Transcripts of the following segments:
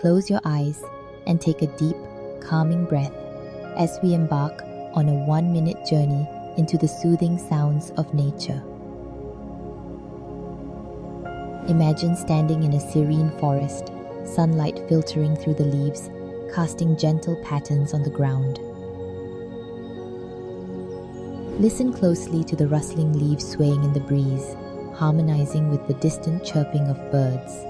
close your eyes and take a deep, calming breath as we embark on a 1-minute journey into the soothing sounds of nature. Imagine standing in a serene forest, sunlight filtering through the leaves, casting gentle patterns on the ground. Listen closely to the rustling leaves swaying in the breeze, harmonizing with the distant chirping of birds.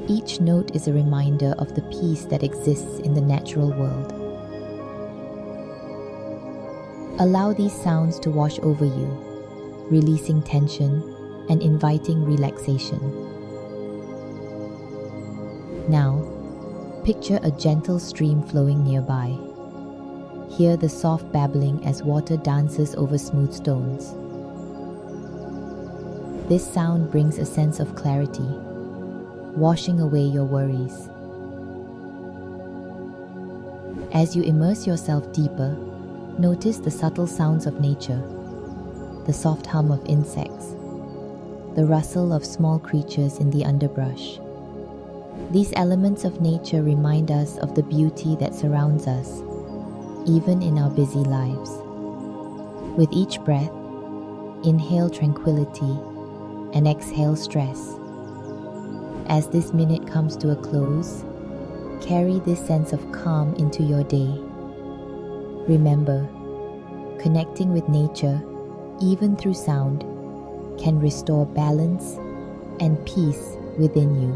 Each note is a reminder of the peace that exists in the natural world. Allow these sounds to wash over you, releasing tension and inviting relaxation. Now, picture a gentle stream flowing nearby. Hear the soft babbling as water dances over smooth stones. This sound brings a sense of clarity, washing away your worries. As you immerse yourself deeper, notice the subtle sounds of nature, the soft hum of insects, the rustle of small creatures in the underbrush. These elements of nature remind us of the beauty that surrounds us, even in our busy lives. With each breath, inhale tranquility and exhale stress. As this minute comes to a close, carry this sense of calm into your day. Remember, connecting with nature, even through sound, can restore balance and peace within you.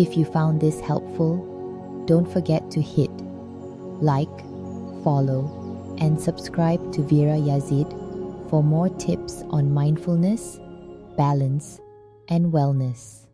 If you found this helpful, don't forget to hit like, follow, and subscribe to Vera Yazid for more tips on mindfulness, balance, and wellness.